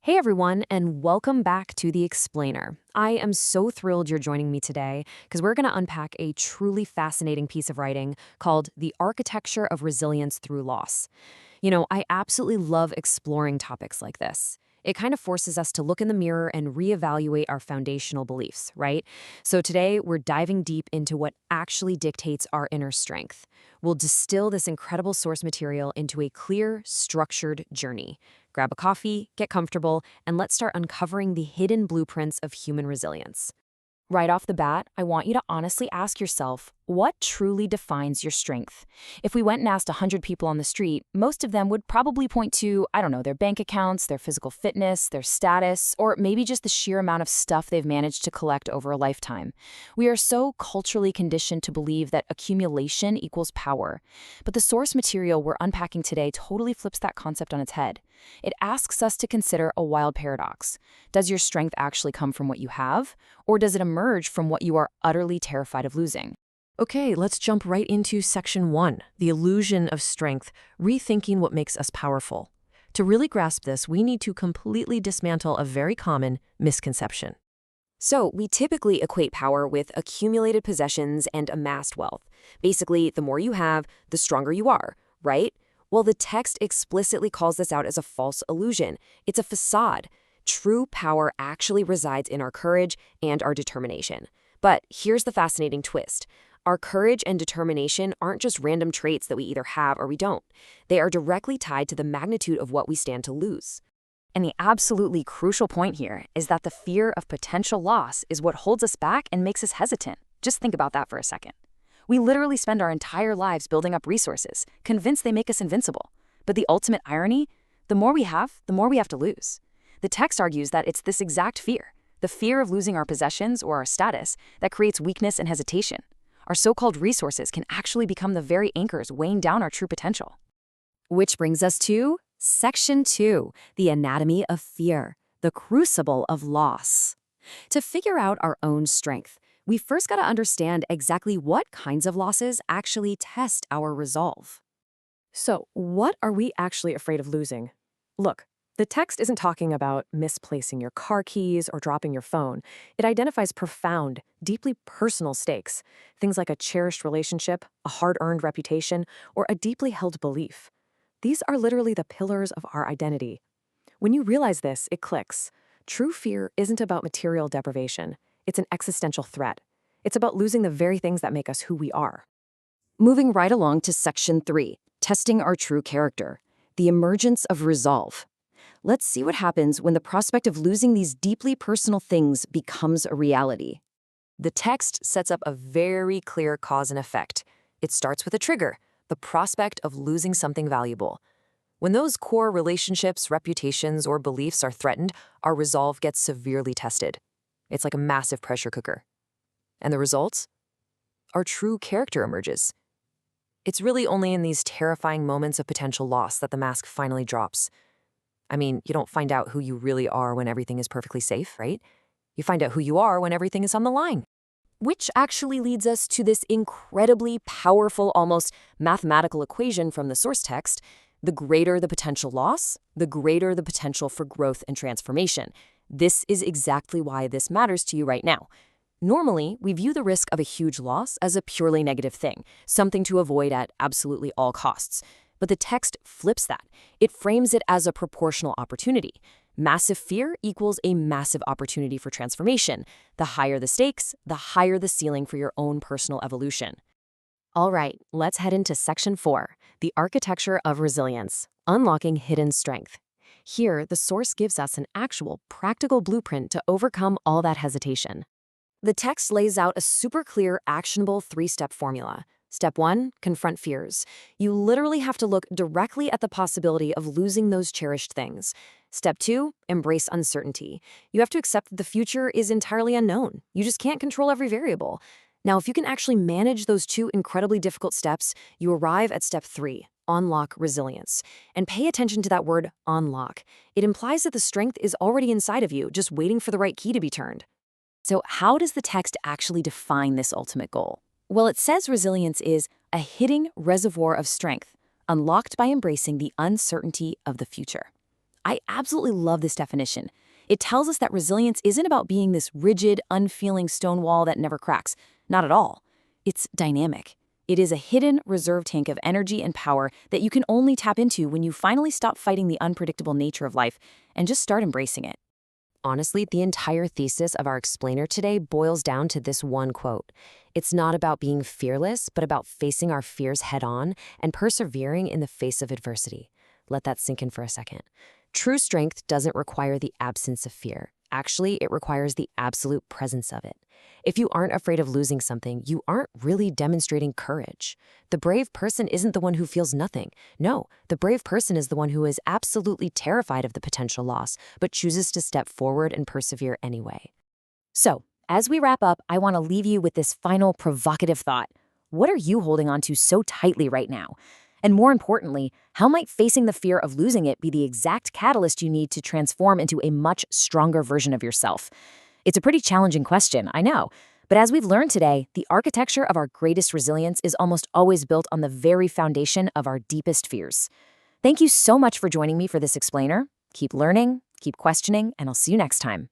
Hey everyone, and welcome back to The Explainer. I am so thrilled you're joining me today because we're going to unpack a truly fascinating piece of writing called The Architecture of Resilience Through Loss. I absolutely love exploring topics like this. It kind of forces us to look in the mirror and reevaluate our foundational beliefs, right? So today, we're diving deep into what actually dictates our inner strength. We'll distill this incredible source material into a clear, structured journey. Grab a coffee, get comfortable, and let's start uncovering the hidden blueprints of human resilience. Right off the bat, I want you to honestly ask yourself, what truly defines your strength? If we went and asked 100 people on the street, most of them would probably point to, I don't know, their bank accounts, their physical fitness, their status, or maybe just the sheer amount of stuff they've managed to collect over a lifetime. We are so culturally conditioned to believe that accumulation equals power. But the source material we're unpacking today totally flips that concept on its head. It asks us to consider a wild paradox. Does your strength actually come from what you have, or does it emerge from what you are utterly terrified of losing? Okay, let's jump right into section 1, the illusion of strength, rethinking what makes us powerful. To really grasp this, we need to completely dismantle a very common misconception. So, we typically equate power with accumulated possessions and amassed wealth. Basically, the more you have, the stronger you are, right? Well, the text explicitly calls this out as a false illusion. It's a facade. True power actually resides in our courage and our determination. But here's the fascinating twist. Our courage and determination aren't just random traits that we either have or we don't. They are directly tied to the magnitude of what we stand to lose. And the absolutely crucial point here is that the fear of potential loss is what holds us back and makes us hesitant. Just think about that for a second. We literally spend our entire lives building up resources, convinced they make us invincible. But the ultimate irony? The more we have to lose. The text argues that it's this exact fear, the fear of losing our possessions or our status, that creates weakness and hesitation. Our so-called resources can actually become the very anchors weighing down our true potential. Which brings us to Section 2, the anatomy of fear, the crucible of loss. To figure out our own strength, we first got to understand exactly what kinds of losses actually test our resolve. So, what are we actually afraid of losing? Look, the text isn't talking about misplacing your car keys or dropping your phone. It identifies profound, deeply personal stakes, things like a cherished relationship, a hard-earned reputation, or a deeply held belief. These are literally the pillars of our identity. When you realize this, it clicks. True fear isn't about material deprivation. It's an existential threat. It's about losing the very things that make us who we are. Moving right along to Section 3, testing our true character, the emergence of resolve. Let's see what happens when the prospect of losing these deeply personal things becomes a reality. The text sets up a very clear cause and effect. It starts with a trigger, the prospect of losing something valuable. When those core relationships, reputations, or beliefs are threatened, our resolve gets severely tested. It's like a massive pressure cooker. And the results? Our true character emerges. It's really only in these terrifying moments of potential loss that the mask finally drops. I mean, you don't find out who you really are when everything is perfectly safe, right? You find out who you are when everything is on the line. Which actually leads us to this incredibly powerful, almost mathematical equation from the source text. The greater the potential loss, the greater the potential for growth and transformation. This is exactly why this matters to you right now. Normally, we view the risk of a huge loss as a purely negative thing, something to avoid at absolutely all costs. But the text flips that. It frames it as a proportional opportunity. Massive fear equals a massive opportunity for transformation. The higher the stakes, the higher the ceiling for your own personal evolution. All right, let's head into Section 4, the architecture of resilience, unlocking hidden strength. Here, the source gives us an actual, practical blueprint to overcome all that hesitation. The text lays out a super clear, actionable 3-step formula. Step 1, confront fears. You literally have to look directly at the possibility of losing those cherished things. Step 2, embrace uncertainty. You have to accept that the future is entirely unknown. You just can't control every variable. Now, if you can actually manage those 2 incredibly difficult steps, you arrive at Step 3, unlock resilience. And pay attention to that word, unlock. It implies that the strength is already inside of you, just waiting for the right key to be turned. So how does the text actually define this ultimate goal? Well, it says resilience is a hidden reservoir of strength, unlocked by embracing the uncertainty of the future. I absolutely love this definition. It tells us that resilience isn't about being this rigid, unfeeling stone wall that never cracks. Not at all. It's dynamic. It is a hidden reserve tank of energy and power that you can only tap into when you finally stop fighting the unpredictable nature of life and just start embracing it. Honestly, the entire thesis of our explainer today boils down to this one quote. It's not about being fearless, but about facing our fears head on and persevering in the face of adversity. Let that sink in for a second. True strength doesn't require the absence of fear. Actually, it requires the absolute presence of it. If you aren't afraid of losing something, you aren't really demonstrating courage. The brave person isn't the one who feels nothing. No, the brave person is the one who is absolutely terrified of the potential loss, but chooses to step forward and persevere anyway. So, as we wrap up, I want to leave you with this final provocative thought. What are you holding on to so tightly right now? And more importantly, how might facing the fear of losing it be the exact catalyst you need to transform into a much stronger version of yourself? It's a pretty challenging question, I know. But as we've learned today, the architecture of our greatest resilience is almost always built on the very foundation of our deepest fears. Thank you so much for joining me for this explainer. Keep learning, keep questioning, and I'll see you next time.